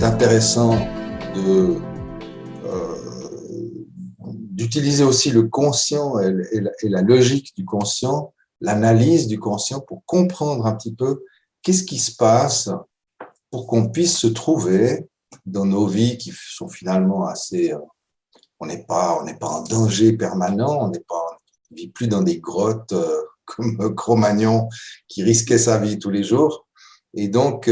c'est intéressant de, d'utiliser aussi le conscient et la logique du conscient, l'analyse du conscient pour comprendre un petit peu qu'est-ce qui se passe pour qu'on puisse se trouver dans nos vies qui sont finalement assez... on n'est pas en danger permanent, on ne vit plus dans des grottes comme Cro-Magnon qui risquait sa vie tous les jours. Et donc,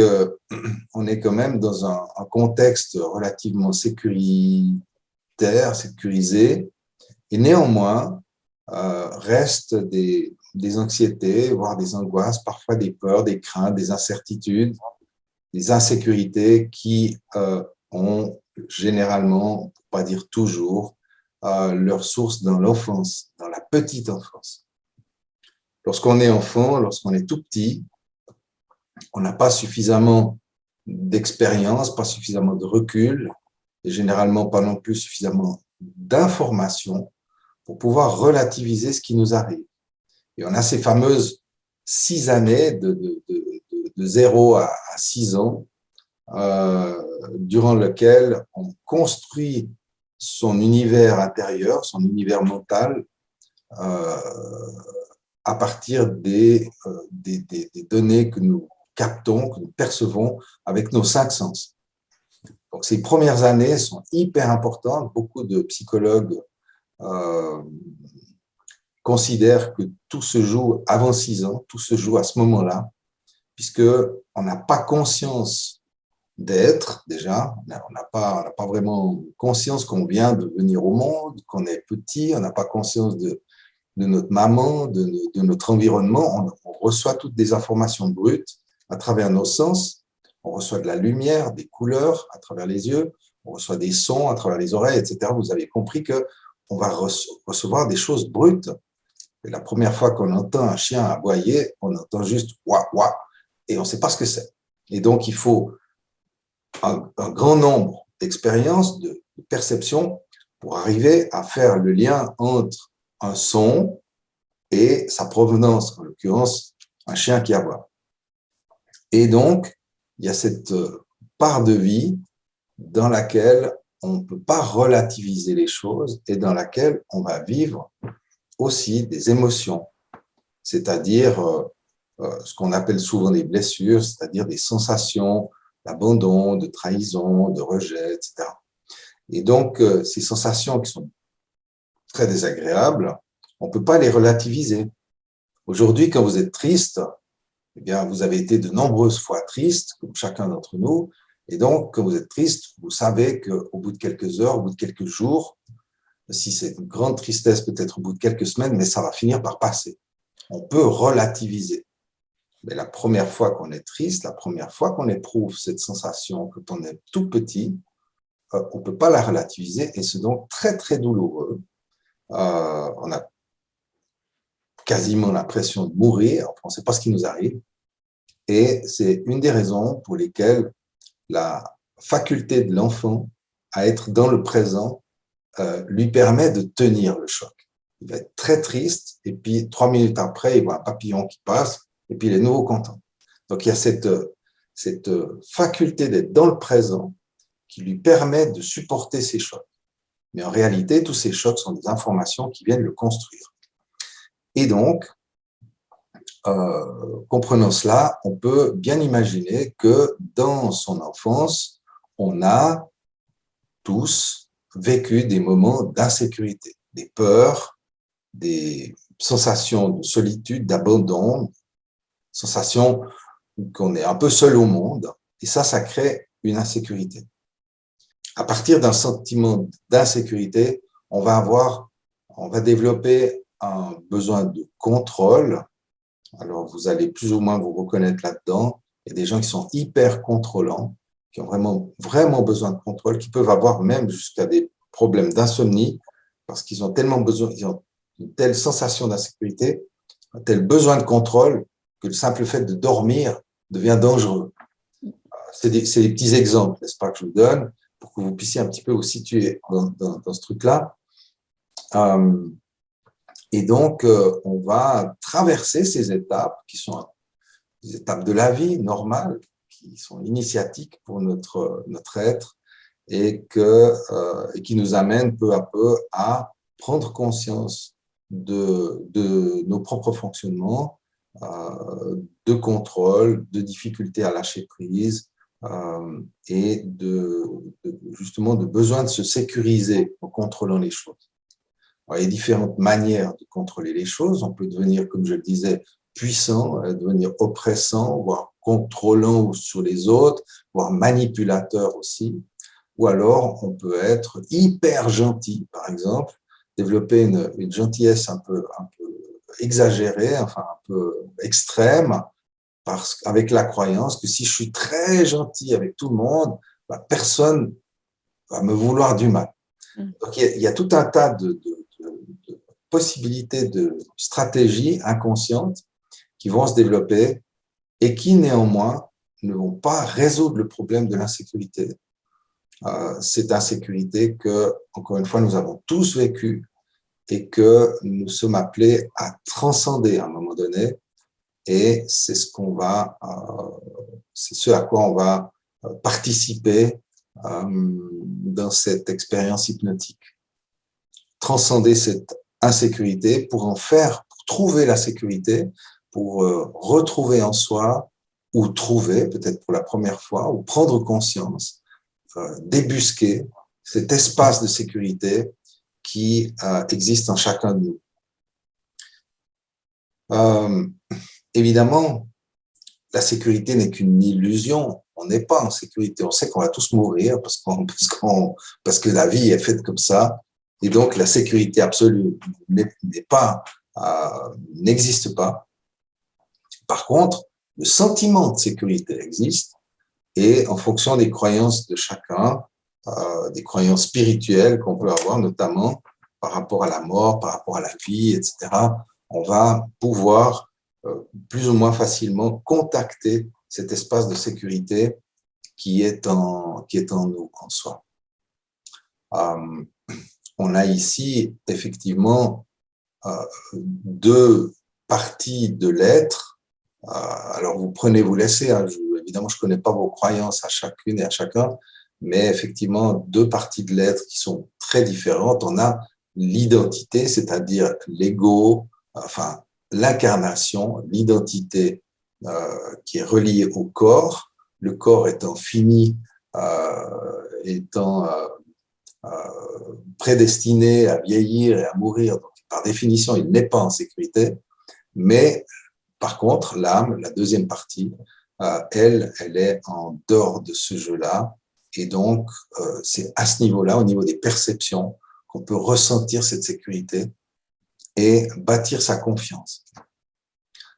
on est quand même dans un contexte relativement sécurisé, et néanmoins, restent des anxiétés, voire des angoisses, parfois des peurs, des craintes, des incertitudes, des insécurités qui ont généralement, pour pas dire toujours, leur source dans l'enfance, dans la petite enfance. Lorsqu'on est enfant, lorsqu'on est tout petit, on n'a pas suffisamment d'expérience, pas suffisamment de recul, et généralement pas non plus suffisamment d'informations pour pouvoir relativiser ce qui nous arrive. Et on a ces fameuses 6 années de 0 à 6 ans, durant lequel on construit son univers intérieur, son univers mental, à partir des données que nous captons, que nous percevons avec nos 5 sens. Donc, ces premières années sont hyper importantes. Beaucoup de psychologues considèrent que tout se joue avant 6 ans, tout se joue à ce moment-là, puisqu'on n'a pas conscience d'être, déjà, on n'a pas vraiment conscience qu'on vient de venir au monde, qu'on est petit, on n'a pas conscience de notre maman, de notre environnement, on reçoit toutes des informations brutes à travers nos sens, on reçoit de la lumière, des couleurs à travers les yeux, on reçoit des sons à travers les oreilles, etc. Vous avez compris qu'on va recevoir des choses brutes. Et la première fois qu'on entend un chien aboyer, on entend juste « ouah, ouah » et on ne sait pas ce que c'est. Et donc, il faut un grand nombre d'expériences, de perceptions pour arriver à faire le lien entre un son et sa provenance, en l'occurrence, un chien qui aboie. Et donc, il y a cette part de vie dans laquelle on ne peut pas relativiser les choses et dans laquelle on va vivre aussi des émotions, c'est-à-dire ce qu'on appelle souvent des blessures, c'est-à-dire des sensations d'abandon, de trahison, de rejet, etc. Et donc, ces sensations qui sont très désagréables, on ne peut pas les relativiser. Aujourd'hui, quand vous êtes triste, eh bien, vous avez été de nombreuses fois triste, comme chacun d'entre nous, et donc, quand vous êtes triste, vous savez qu'au bout de quelques heures, au bout de quelques jours, si c'est une grande tristesse, peut-être au bout de quelques semaines, mais ça va finir par passer. On peut relativiser. Mais la première fois qu'on est triste, la première fois qu'on éprouve cette sensation quand on est tout petit, on ne peut pas la relativiser et c'est donc très, très douloureux. On a quasiment l'impression de mourir, on ne sait pas ce qui nous arrive. Et c'est une des raisons pour lesquelles la faculté de l'enfant à être dans le présent lui permet de tenir le choc. Il va être très triste et puis 3 minutes après, il voit un papillon qui passe et puis il est de nouveau content. Donc, il y a cette faculté d'être dans le présent qui lui permet de supporter ces chocs. Mais en réalité, tous ces chocs sont des informations qui viennent le construire. Et donc, comprenant cela, on peut bien imaginer que dans son enfance, on a tous vécu des moments d'insécurité, des peurs, des sensations de solitude, d'abandon, sensations qu'on est un peu seul au monde, et ça crée une insécurité. À partir d'un sentiment d'insécurité, on va développer un besoin de contrôle. Alors, vous allez plus ou moins vous reconnaître là-dedans. Il y a des gens qui sont hyper contrôlants, qui ont vraiment, vraiment besoin de contrôle, qui peuvent avoir même jusqu'à des problèmes d'insomnie, parce qu'ils ont tellement besoin, ils ont une telle sensation d'insécurité, un tel besoin de contrôle, que le simple fait de dormir devient dangereux. C'est des petits exemples, n'est-ce pas, que je vous donne, pour que vous puissiez un petit peu vous situer dans ce truc-là. Et donc, on va traverser ces étapes qui sont des étapes de la vie normale, qui sont initiatiques pour notre être et qui nous amènent peu à peu à prendre conscience de nos propres fonctionnements, de contrôle, de difficultés à lâcher prise et justement de besoin de se sécuriser en contrôlant les choses. Alors, il y a différentes manières de contrôler les choses. On peut devenir, comme je le disais, puissant, devenir oppressant, voire contrôlant sur les autres, voire manipulateur aussi. Ou alors, on peut être hyper gentil, par exemple, développer une gentillesse un peu exagérée, enfin un peu extrême, avec la croyance que si je suis très gentil avec tout le monde, bah, personne va me vouloir du mal. Donc, il y a tout un tas de possibilités de stratégies inconscientes qui vont se développer et qui, néanmoins, ne vont pas résoudre le problème de l'insécurité. Cette insécurité que, encore une fois, nous avons tous vécu et que nous sommes appelés à transcender à un moment donné. Et c'est ce à quoi on va participer dans cette expérience hypnotique. Transcender cette insécurité pour trouver la sécurité, pour retrouver en soi, ou trouver, peut-être pour la première fois, ou prendre conscience, débusquer cet espace de sécurité qui existe en chacun de nous. Évidemment, la sécurité n'est qu'une illusion. On n'est pas en sécurité. On sait qu'on va tous mourir parce que la vie est faite comme ça. Et donc, la sécurité absolue n'existe pas. Par contre, le sentiment de sécurité existe et en fonction des croyances de chacun, des croyances spirituelles qu'on peut avoir, notamment par rapport à la mort, par rapport à la vie, etc., on va pouvoir plus ou moins facilement contacter cet espace de sécurité qui est en nous, en soi. On a ici effectivement deux parties de l'être. Alors vous prenez, vous laissez, hein, évidemment je ne connais pas vos croyances à chacune et à chacun, mais effectivement deux parties de l'être qui sont très différentes. On a l'identité, c'est-à-dire l'ego, enfin l'incarnation, l'identité qui est reliée au corps, le corps étant fini, étant prédestiné à vieillir et à mourir, donc par définition il n'est pas en sécurité, mais par contre l'âme, la deuxième partie, elle est en dehors de ce jeu-là, et donc c'est à ce niveau-là, au niveau des perceptions, qu'on peut ressentir cette sécurité et bâtir sa confiance.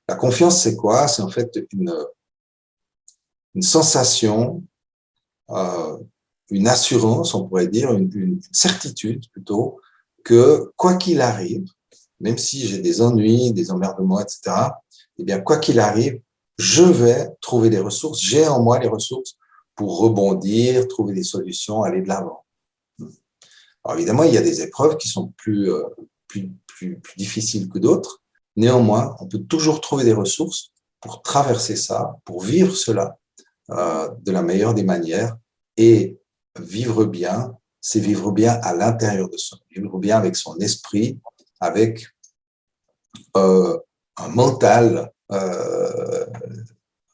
La confiance, c'est quoi? C'est en fait une sensation, une assurance, on pourrait dire, une certitude plutôt, que quoi qu'il arrive, même si j'ai des ennuis, des emmerdements, etc., eh bien, quoi qu'il arrive, je vais trouver des ressources, j'ai en moi les ressources pour rebondir, trouver des solutions, aller de l'avant. Alors évidemment, il y a des épreuves qui sont plus difficiles que d'autres. Néanmoins, on peut toujours trouver des ressources pour traverser ça, pour vivre cela de la meilleure des manières. Et vivre bien, c'est vivre bien à l'intérieur de soi, vivre bien avec son esprit, avec un mental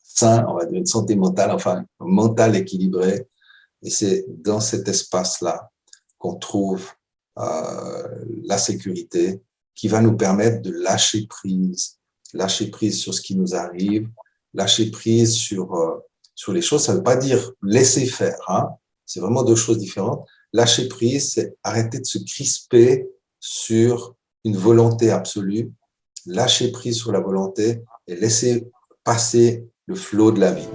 sain, on va dire une santé mentale, enfin un mental équilibré. Et c'est dans cet espace-là qu'on trouve la sécurité qui va nous permettre de lâcher prise sur ce qui nous arrive, lâcher prise sur les choses. Ça ne veut pas dire laisser faire, hein. C'est vraiment deux choses différentes. Lâcher prise, c'est arrêter de se crisper sur une volonté absolue, lâcher prise sur la volonté et laisser passer le flot de la vie.